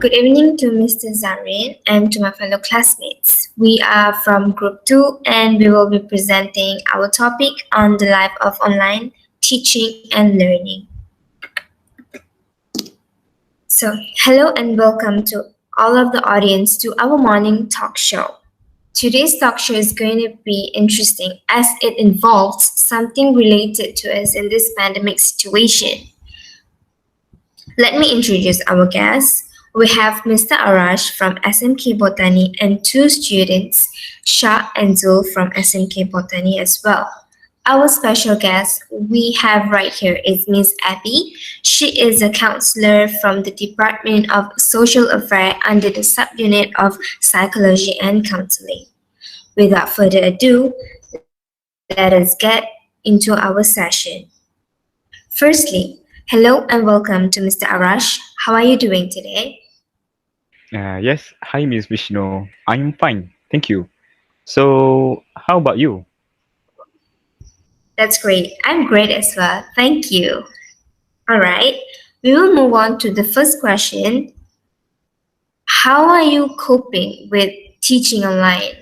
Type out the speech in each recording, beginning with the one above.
Good evening to Mr. Zarin and to my fellow classmates. We are from Group 2 and we will be presenting our topic on the life of online teaching and learning. So, hello and welcome to all of the audience to our morning talk show. Today's talk show is going to be interesting as it involves something related to us in this pandemic situation. Let me introduce our guests. We have Mr. Arash from SMK Botany and two students, Shah and Zul from SMK Botany as well. Our special guest we have right here is Miss Abby. She is a counselor from the Department of Social Affairs under the subunit of Psychology and Counseling. Without further ado, let us get into our session. Firstly, hello and welcome to Mr. Arash. How are you doing today? Yes, hi Miss Vishnu. I'm fine, thank you. So, how about you? That's great. I'm great as well. Thank you. All right. We will move on to the first question. How are you coping with teaching online?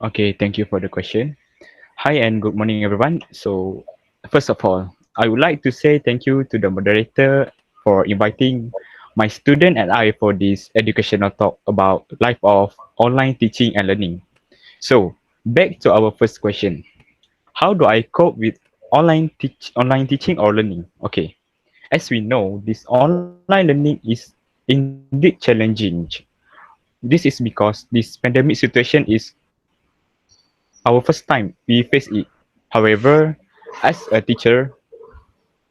Okay, thank you for the question. Hi and good morning, everyone. So, first of all, I would like to say thank you to the moderator for inviting my student and I for this educational talk about life of online teaching and learning. So, back to our first question. How do I cope with online teaching or learning? Okay. As we know, this online learning is indeed challenging. This is because this pandemic situation is our first time we face it. However, as a teacher,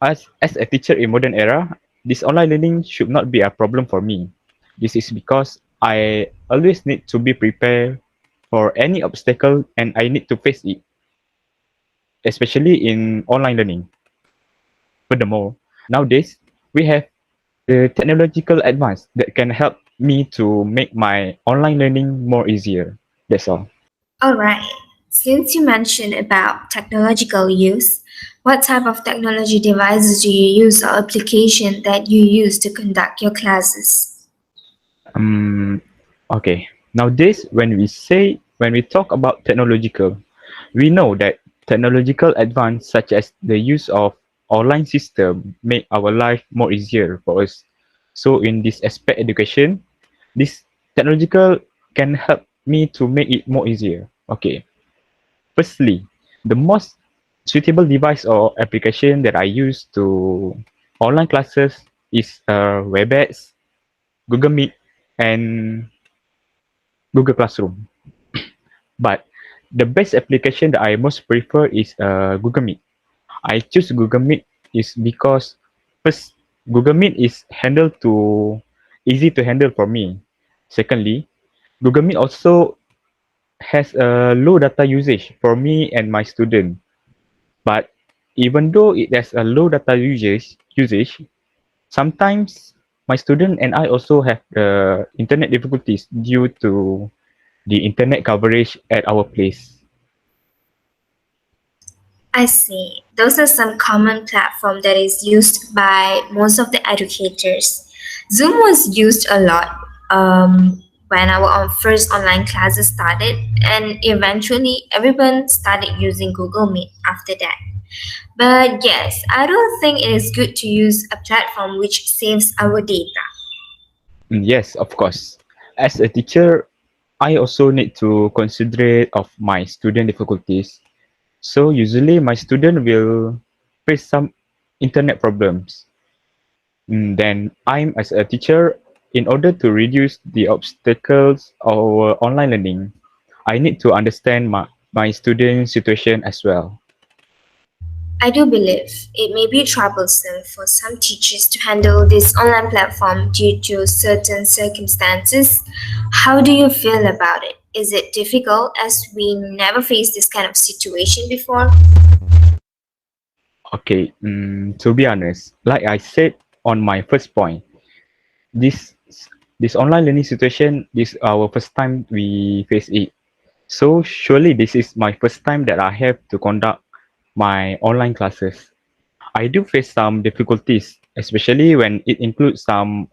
as a teacher in modern era, this online learning should not be a problem for me. This is because I always need to be prepared for any obstacle and I need to face it, especially in online learning. Furthermore, nowadays we have the technological advance that can help me to make my online learning more easier. That's all. All right. Since you mentioned about technological use, what type of technology devices do you use or application that you use to conduct your classes? Um, okay. Nowadays, when we talk about technological, we know that technological advance such as the use of online system make our life more easier for us. So in this aspect education, this technological can help me to make it more easier. Okay. Firstly, the most suitable device or application that I use to online classes is WebEx, Google Meet, and Google Classroom. But the best application that I most prefer is Google Meet. I choose Google Meet is because first Google Meet is handled to easy to handle for me. Secondly, Google Meet also has a low data usage for me and my student. But even though it has a low data usage, sometimes my student and I also have internet difficulties due to the internet coverage at our place. I see. Those are some common platform that is used by most of the educators. Zoom was used a lot when our first online classes started, and eventually everyone started using Google Meet after that. But yes, I don't think it is good to use a platform which saves our data. Yes, of course. As a teacher, I also need to consider of my student difficulties. So usually my student will face some internet problems. Then I'm as a teacher, in order to reduce the obstacles of online learning, I need to understand my student situation as well. I do believe it may be troublesome for some teachers to handle this online platform due to certain circumstances. How do you feel about it? Is it difficult as we never faced this kind of situation before? Okay, to be honest, like I said on my first point, this this online learning situation is our first time we face it. So surely this is my first time that I have to conduct my online classes. I do face some difficulties, especially when it includes some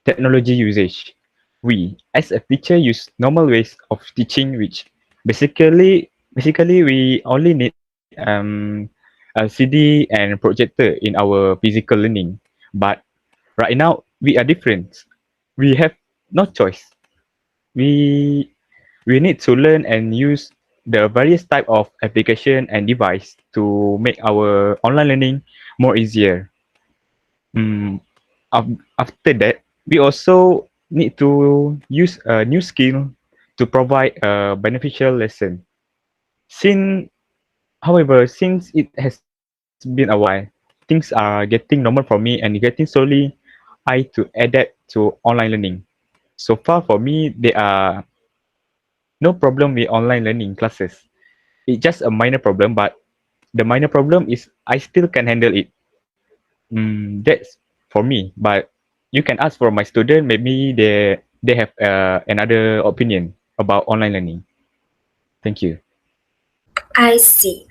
technology usage. We, as a teacher, use normal ways of teaching, which basically we only need a CD and projector in our physical learning. But right now we are different. We have no choice. We we need to learn and use the various type of application and device to make our online learning more easier. Mm, After that, we also need to use a new skill to provide a beneficial lesson. Since, however, since it has been a while, things are getting normal for me and getting slowly I to adapt to online learning. So far for me, there are no problem with online learning classes. It's just a minor problem, but the minor problem is I still can handle it. That's for me, but you can ask for my student. Maybe they have another opinion about online learning. Thank you. I see.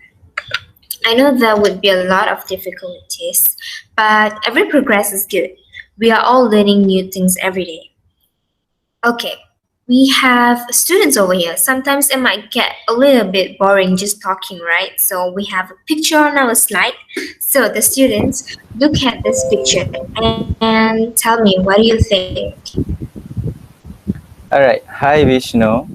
I know there would be a lot of difficulties, but every progress is good. We are all learning new things every day. Okay, we have students over here. Sometimes it might get a little bit boring just talking, right? So we have a picture on our slide. So the students look at this picture and tell me, what do you think? All right. Hi, Vishnu.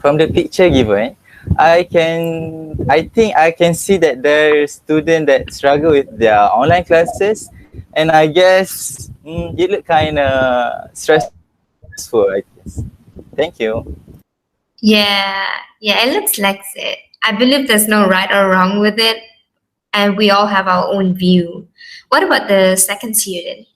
From the picture given, I think I can see that there are students that struggle with their online classes, and I guess it look kind of stressful, I guess. Thank you. Yeah, it looks like it. I believe there's no right or wrong with it, and we all have our own view. What about the second student?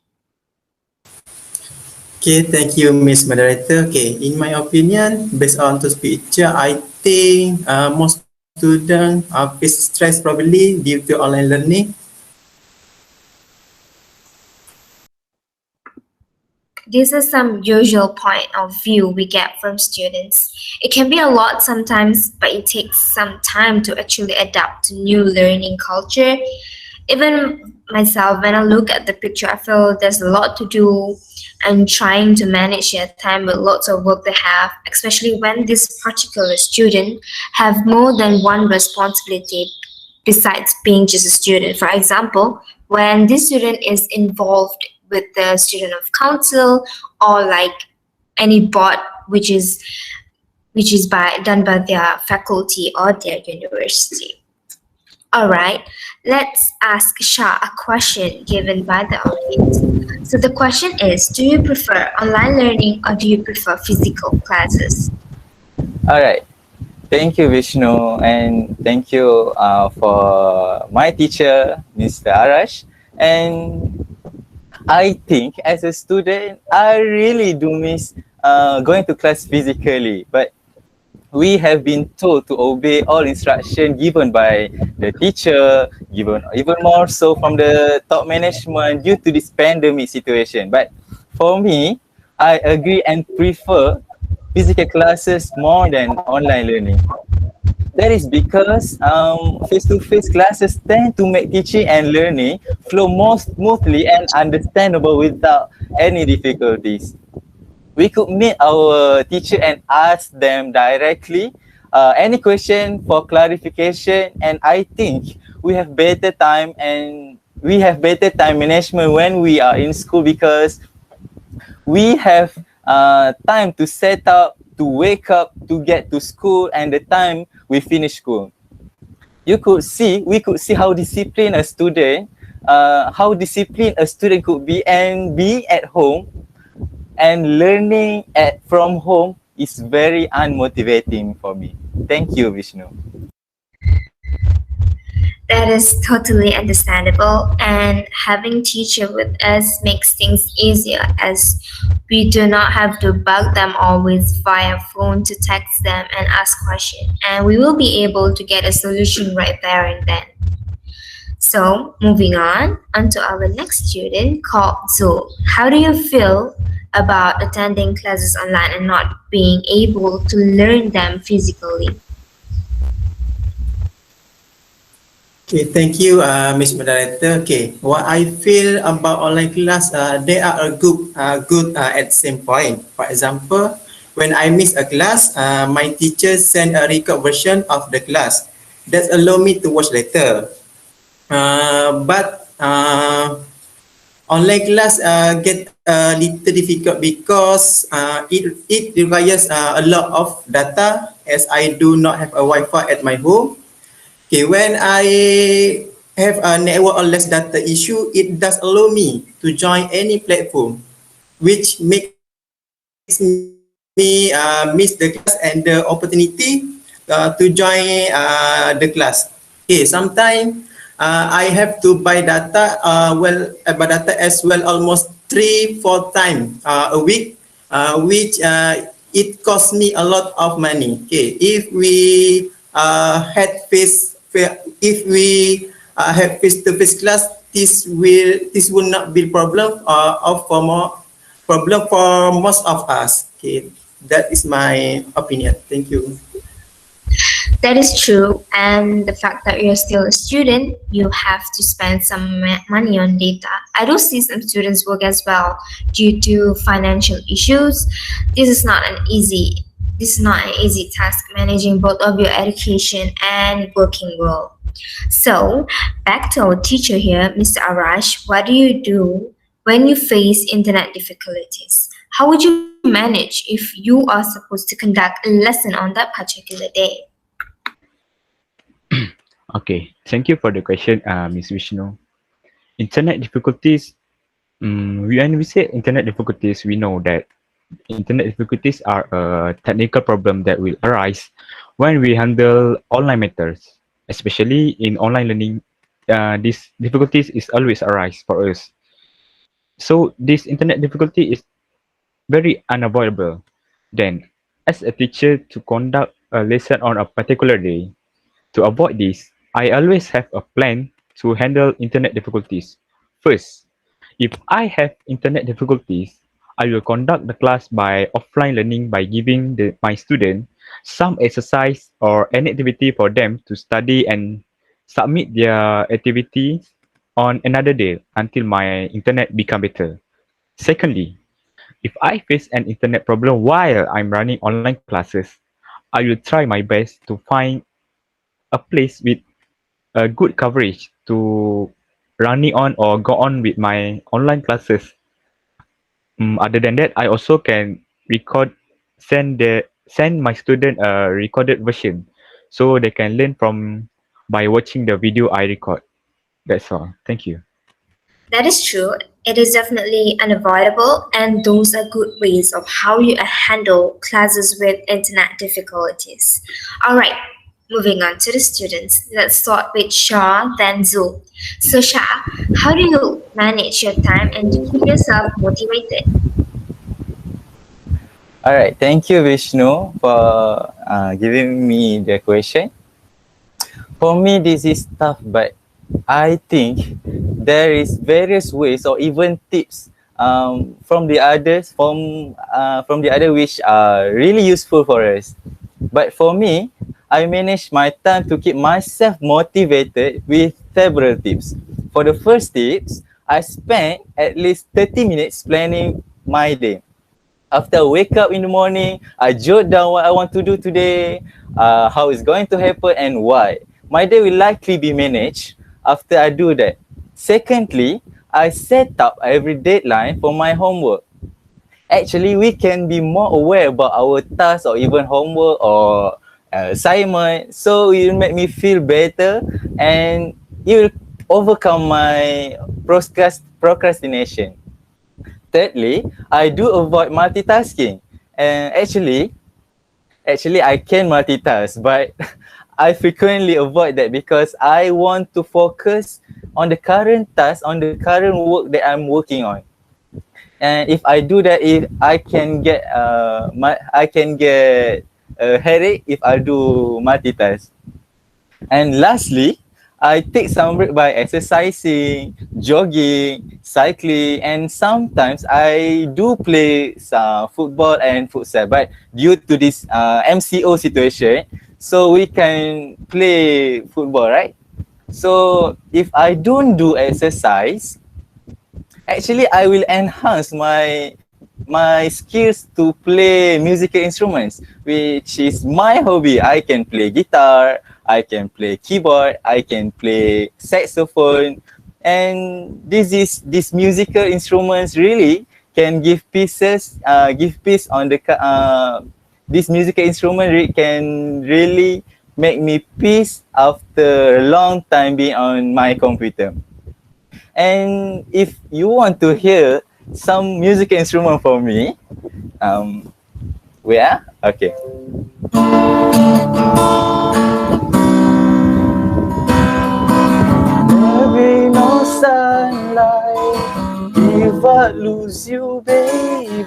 Okay, thank you, Miss Moderator. Okay, in my opinion, based on this picture, I think most students face stress probably due to online learning. This is some usual point of view we get from students. It can be a lot sometimes, but it takes some time to actually adapt to new learning culture. Even myself, when I look at the picture, I feel there's a lot to do and trying to manage their time with lots of work they have, especially when this particular student have more than one responsibility besides being just a student. For example, when this student is involved with the student of council or like any board which is done by their faculty or their university. All right, let's ask Shah a question given by the audience. So the question is, do you prefer online learning or do you prefer physical classes? All right. Thank you, Vishnu, and thank you for my teacher, Mr. Arash. And I think as a student, I really do miss going to class physically, but we have been told to obey all instruction given by the teacher, given even more so from the top management due to this pandemic situation. But for me, I agree and prefer physical classes more than online learning. That is because face-to-face classes tend to make teaching and learning flow more smoothly and understandable without any difficulties. We could meet our teacher and ask them directly any question for clarification, and I think we have better time management when we are in school because we have time to set up, to wake up, to get to school, and the time we finish school. We could see how disciplined a student could be, and being at home and learning from home is very unmotivating for me. Thank you, Vishnu. That is totally understandable, and having teacher with us makes things easier as we do not have to bug them always via phone to text them and ask questions, and we will be able to get a solution right there and then. So, moving on to our next student called Zul. How do you feel about attending classes online and not being able to learn them physically? Okay, thank you, Ms. Moderator. Okay, what I feel about online class, they are a good at the same point. For example, when I miss a class, my teacher send a record version of the class. That allow me to watch later. But online class get a little difficult because it requires a lot of data as I do not have a Wi-Fi at my home. Okay, when I have a network or less data issue, it does allow me to join any platform, which makes me miss the class and the opportunity to join the class. Okay, sometimes I have to buy data, buy data as well almost 3-4 times a week, which it costs me a lot of money. Okay, if we if we have face-to-face class, this will not be problem of for more problem for most of us. Okay, that is my opinion. Thank you. That is true, and the fact that you're still a student, you have to spend some money on data. I do see some students work as well due to financial issues. This is not an easy this is not an easy task managing both of your education and working world. So, back to our teacher here, Mr. Arash, what do you do when you face internet difficulties? How would you manage if you are supposed to conduct a lesson on that particular day? Okay, thank you for the question, Ms. Vishnu. Internet difficulties. When we say internet difficulties, we know that internet difficulties are a technical problem that will arise when we handle online matters, especially in online learning. These difficulties is always arise for us. So this internet difficulty is very unavoidable. Then, as a teacher to conduct a lesson on a particular day, to avoid this, I always have a plan to handle internet difficulties. First, if I have internet difficulties, I will conduct the class by offline learning by giving my student some exercise or an activity for them to study and submit their activities on another day until my internet become better. Secondly, if I face an internet problem while I'm running online classes, I will try my best to find a place with a good coverage to running on or go on with my online classes. Other than that, I also can record, send my student a recorded version, so they can learn from by watching the video I record. That's all. Thank you. That is true. It is definitely unavoidable, and those are good ways of how you handle classes with internet difficulties. All right, moving on to the students. Let's start with Shah, then Zul. So, Shah, how do you manage your time and to keep yourself motivated? All right, thank you, Vishnu, for giving me the question. For me, this is tough, but I think there is various ways or even tips from the others from the other which are really useful for us. But for me, I manage my time to keep myself motivated with several tips. For the first tips, I spend at least 30 minutes planning my day. After I wake up in the morning, I jot down what I want to do today, how it's going to happen, and why. My day will likely be managed after I do that. Secondly, I set up every deadline for my homework. Actually, we can be more aware about our tasks or even homework or assignment, so it will make me feel better and it will overcome my procrastination. Thirdly, I do avoid multitasking. And actually I can multitask, but I frequently avoid that because I want to focus on the current task, on the current work that I'm working on. And if I do that, if I can get a headache if I do multitask. And lastly, I take some break by exercising, jogging, cycling, and sometimes I do play some football and futsal. But due to this MCO situation, so we can play football, right? So if I don't do exercise, actually I will enhance my skills to play musical instruments, which is my hobby. I can play guitar, I can play keyboard, I can play saxophone, and this musical instruments really can give peace on this musical instrument can really make me peace after a long time being on my computer. And if you want to hear some music instrument for me, where? Okay. There be no sunlight if I lose you, baby.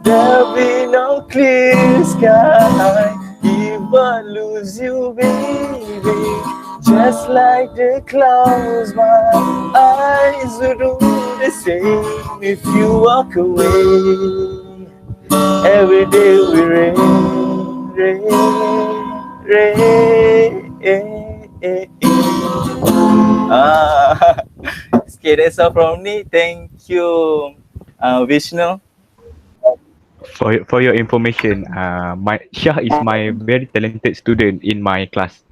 There'll be no clear sky if I lose you, baby. Just like the clouds, my eyes would do the same if you walk away. Every day we rain. Ah, okay, that's all from me. Thank you, Vishnu. For your information, my Shah is my very talented student in my class.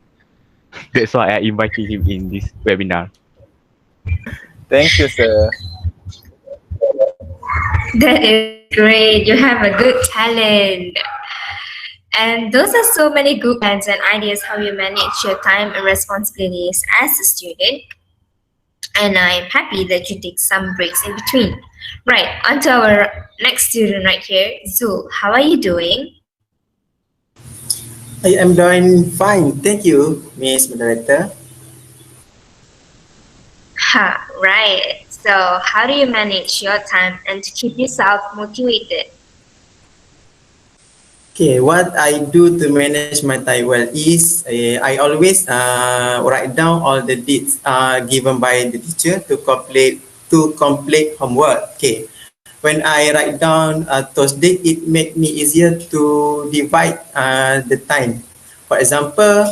That's why I invited him in this webinar. Thank you, sir. That is great. You have a good talent. And those are so many good plans and ideas how you manage your time and responsibilities as a student. And I'm happy that you take some breaks in between. Right, on to our next student right here, Zul. How are you doing? I am doing fine. Thank you, Miss Moderator. Ha, right. So, how do you manage your time and to keep yourself motivated? Okay, what I do to manage my time well is I always write down all the dates given by the teacher to complete homework. Okay, when I write down those dates, it make me easier to divide the time. For example,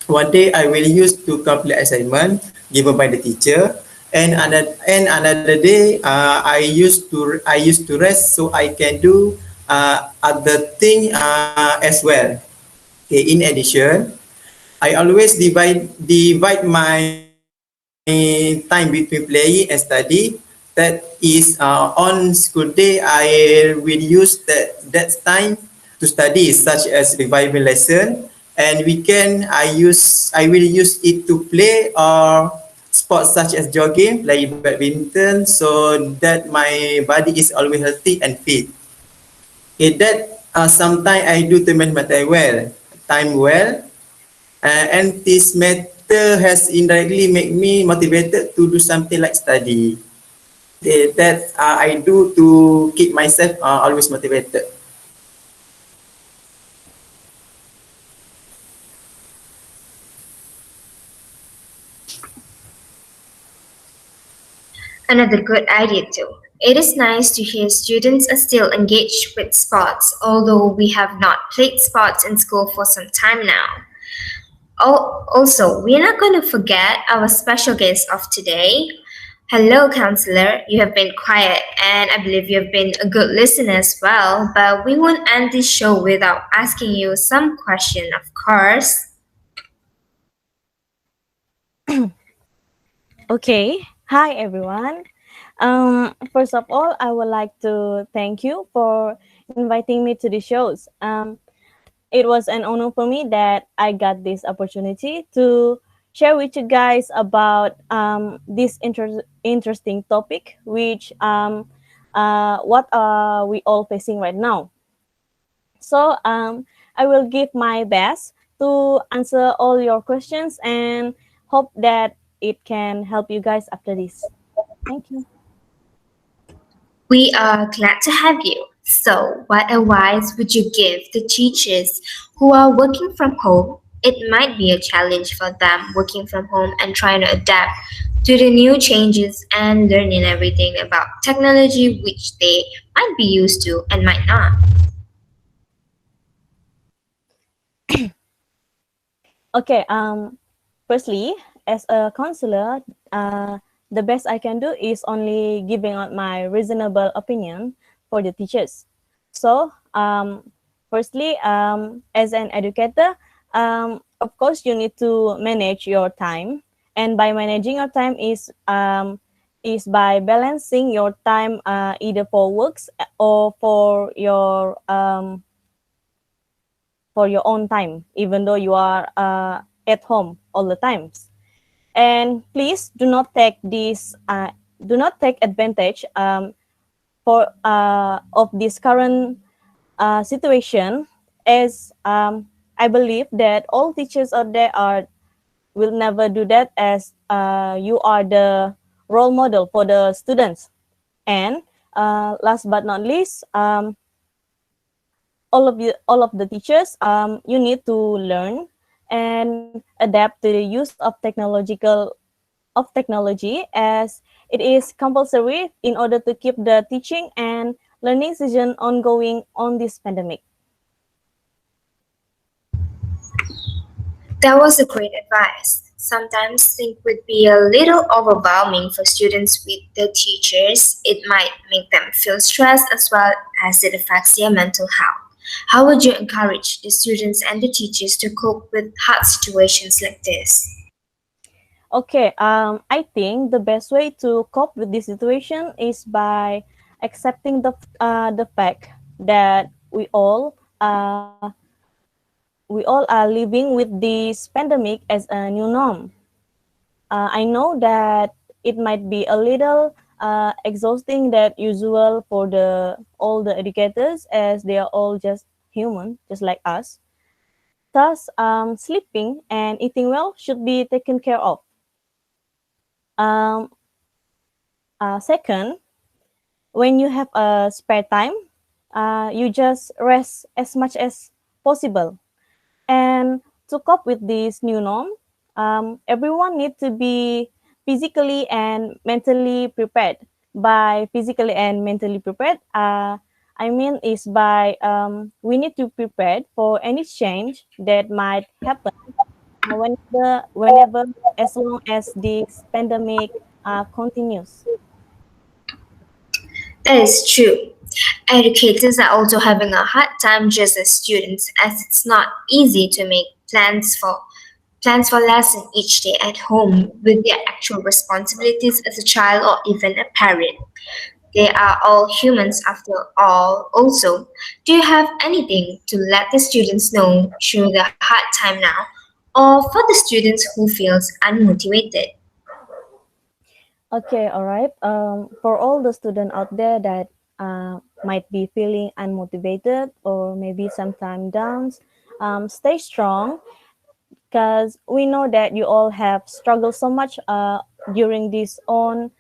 one day I will use to complete assignment given by the teacher, and another day I used to rest so I can do other thing as well. Okay, in addition, I always divide my time between playing and study. That is on school day I will use that time to study, such as reviving lesson, and weekend I will use it to play or sports such as jogging, play badminton, so that my body is always healthy and fit. Okay, that sometimes I do to manage my time well, and this matter has indirectly made me motivated to do something like study. That I do to keep myself always motivated. Another good idea too. It is nice to hear students are still engaged with sports, although we have not played sports in school for some time now. Oh, also, we're not going to forget our special guest of today. Hello, counselor. You have been quiet, and I believe you have been a good listener as well. But we won't end this show without asking you some question, of course. Okay. Hi, everyone. First of all, I would like to thank you for inviting me to the shows. It was an honor for me that I got this opportunity to share with you guys about this interesting topic, which what are we all facing right now. So I will give my best to answer all your questions and hope that it can help you guys after this. Thank you. We are glad to have you. So, what advice would you give the teachers who are working from home? It might be a challenge for them working from home and trying to adapt to the new changes and learning everything about technology which they might be used to and might not. Okay. Firstly, as a counselor, the best I can do is only giving out my reasonable opinion for the teachers. So, firstly, as an educator, of course, you need to manage your time, and by managing your time is by balancing your time either for works or for your own time, even though you are at home all the times. And please do not take advantage for of this current situation, as I believe that all teachers out there are will never do that, as you are the role model for the students. And last but not least, all of the teachers, you need to learn and adapt to the use of technology, as it is compulsory in order to keep the teaching and learning session ongoing on this pandemic. That was a great advice. Sometimes things would be a little overwhelming for students with the teachers. It might make them feel stressed as well as it affects their mental health. How would you encourage the students and the teachers to cope with hard situations like this? Okay, I think the best way to cope with this situation is by accepting the fact that we all are living with this pandemic as a new norm. I know that it might be a little exhausting that usual for the all the educators, as they are all just human, just like us. Thus, sleeping and eating well should be taken care of. Um, Second, when you have a spare time, you just rest as much as possible. And to cope with this new norm, everyone needs to be physically and mentally prepared. By physically and mentally prepared, I mean is by we need to prepare for any change that might happen whenever, as long as this pandemic continues. That is true. Educators are also having a hard time just as students, as it's not easy to make plans for lesson each day at home with their actual responsibilities as a child or even a parent. They are all humans after all. Also, do you have anything to let the students know through the hard time now, or for the students who feels unmotivated? Okay, all right. For all the students out there that might be feeling unmotivated or maybe sometimes down, stay strong, because we know that you all have struggled so much during this online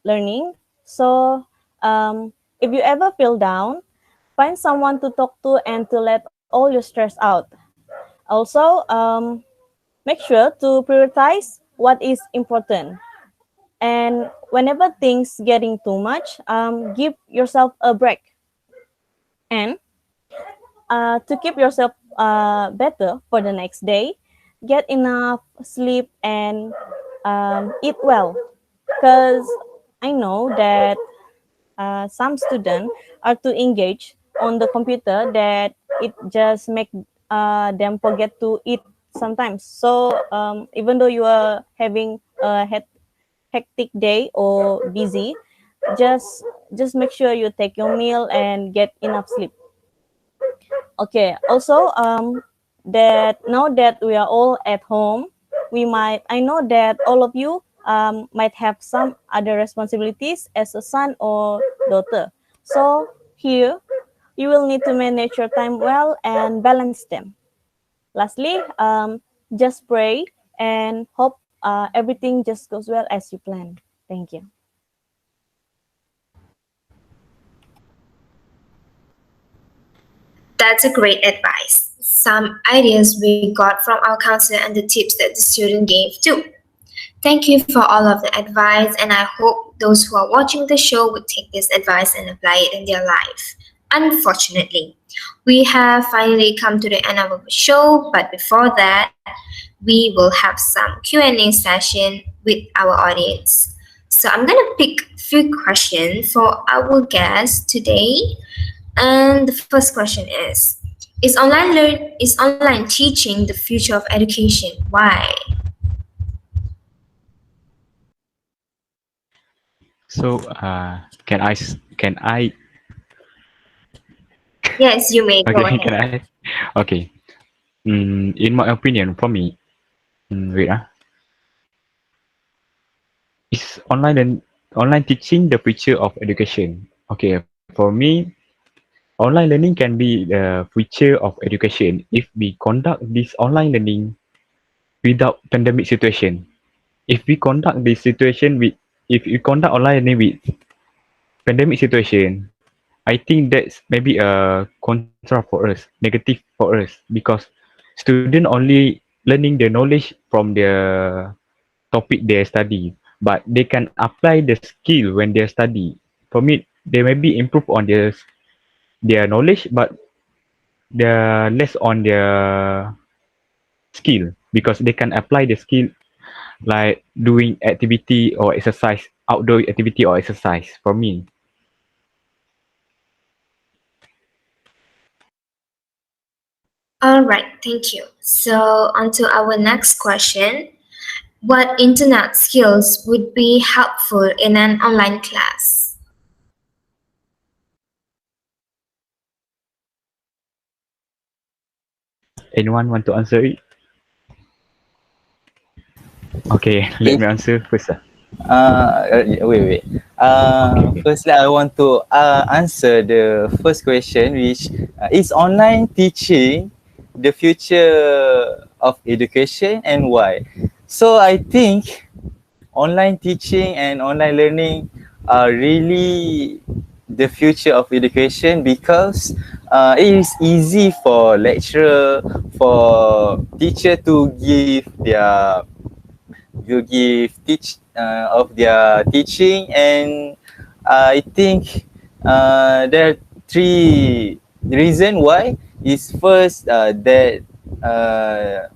learning. So if you ever feel down, find someone to talk to and to let all your stress out. Also, make sure to prioritize what is important. And whenever things getting too much, give yourself a break. And to keep yourself better for the next day, get enough sleep and eat well. Because I know that some students are too engaged on the computer that it just make them forget to eat sometimes. So even though you are having a hectic day or busy, just just make sure you take your meal and get enough sleep. Okay. Also, that now that we are all at home, I know that all of you might have some other responsibilities as a son or daughter. So here, you will need to manage your time well and balance them. Lastly, just pray and hope everything just goes well as you plan. Thank you. That's a great advice. Some ideas we got from our counselor and the tips that the student gave too. Thank you for all of the advice, and I hope those who are watching the show would take this advice and apply it in their life. Unfortunately, we have finally come to the end of our show, but before that, we will have some Q&A session with our audience. So I'm gonna pick few questions for our guest today. And the first question is online teaching the future of education? Why? So, can I Yes, you may go okay, can ahead. I okay. In my opinion, for me, wait is online teaching the future of education? Okay, for me, online learning can be the future of education if we conduct this online learning without pandemic situation. If we conduct this situation with if we conduct online learning with pandemic situation, I think that's maybe a contra for us, negative for us, because student only learning the knowledge from the topic they study, but they can apply the skill when they study. For me, they maybe improve on their knowledge, but they're less on their skill because they can apply the skill like doing activity or exercise, outdoor activity or exercise. For me, All right, thank you. So, on to our next question. What internet skills would be helpful in an online class? anyone want to answer it? Okay, let If me answer first. wait. Okay, okay. Firstly, I want to answer the first question, which is online teaching the future of education and why? So I think online teaching and online learning are really the future of education because it is easy for lecturer, for teacher to give teach of their teaching, and I think there are three reason why. Is first that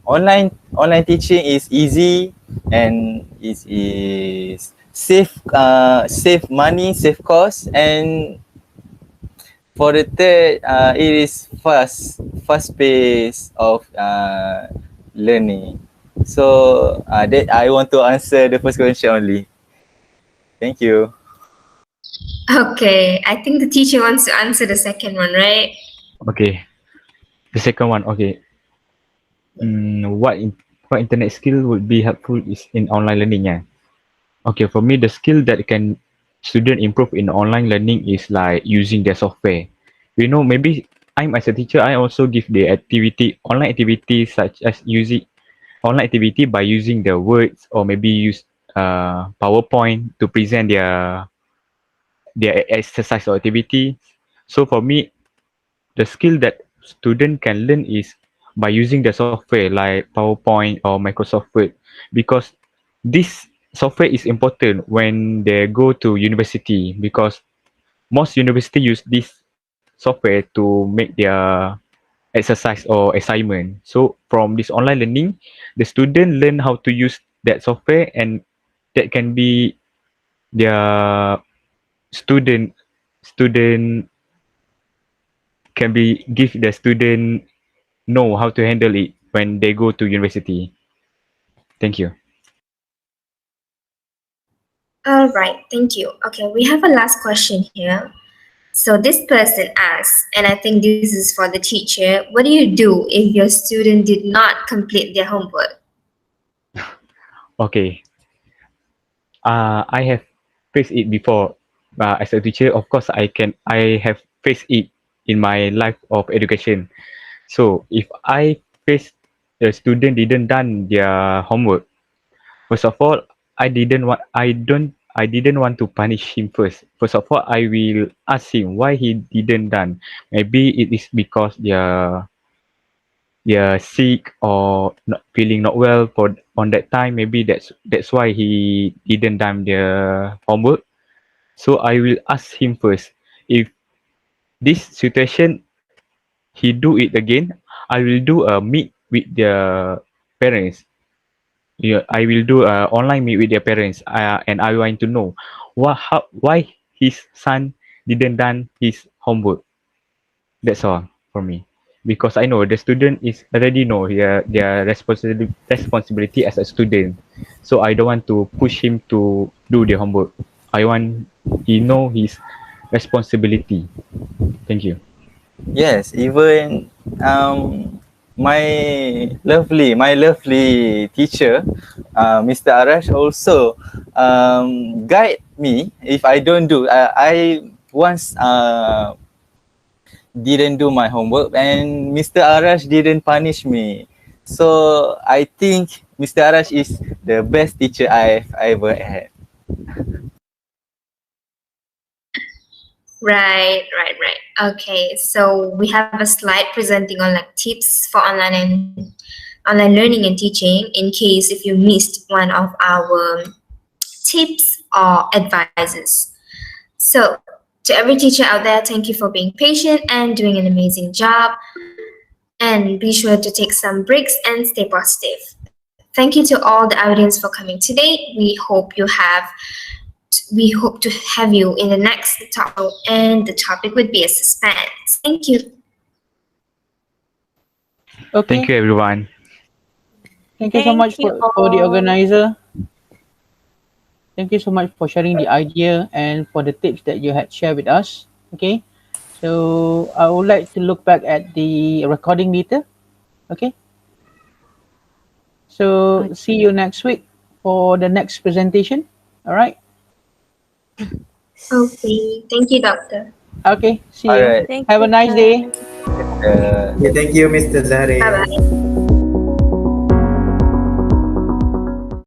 online teaching is easy and is save money, save cost, and for the third, it is fast pace of learning. So that I want to answer the first question only. Thank you. Okay, I think the teacher wants to answer the second one, right? Okay, the second one. Okay, what internet skill would be helpful is in online learning? Yeah. Okay, for me, the skill that can student improve in online learning is like using their software. Maybe I'm as a teacher, I also give the online activities such as using online activity by using the words or maybe use PowerPoint to present their exercise or activity. So for me, the skill that student can learn is by using the software like PowerPoint or Microsoft Word, because this software is important when they go to university, because most university use this software to make their exercise or assignment. So from this online learning, the student learn how to use that software, and that can be their student can be give the student know how to handle it when they go to university. Thank you. All right, thank you. Okay, we have a last question here. So this person asks, and I think this is for the teacher, what do you do if your student did not complete their homework? Okay. I have faced it before. As a teacher, of course, I have faced it in my life of education. So if I face the student didn't done their homework, first of all, I didn't want to punish him first. First of all, I will ask him why he didn't done. Maybe it is because they're sick or not feeling not well for on that time. Maybe that's why he didn't done the homework. So I will ask him first. If this situation he do it again, I will do a meet with the parents Yeah, I will do a online meet with their parents, and I want to know why his son didn't done his homework. That's all for me, because I know the student is already know their responsibility as a student, so I don't want to push him to do the homework. I want he know his responsibility. Thank you. Yes, even my lovely teacher, Mr. Arash also guide me if I don't do. I once didn't do my homework, and Mr. Arash didn't punish me. So I think Mr. Arash is the best teacher I've ever had. Right. Okay, so we have a slide presenting on like tips for online learning and teaching in case if you missed one of our tips or advices. So, to every teacher out there, thank you for being patient and doing an amazing job. And be sure to take some breaks and stay positive. Thank you to all the audience for coming today. We hope to have you in the next talk show, and the topic would be a suspense. Thank you. Okay. Thank you, everyone. Thank you so Thank much you for the all. organizer. Thank you so much for sharing the idea and for the tips that you had shared with us. Okay. So I would like to look back at the recording later. Okay. So see you next week for the next presentation. All right. Okay, thank you, Doctor. Okay. See All you. right. Thank Have a you, nice day. guys. Okay, thank you, Mr. Zahri. Bye bye.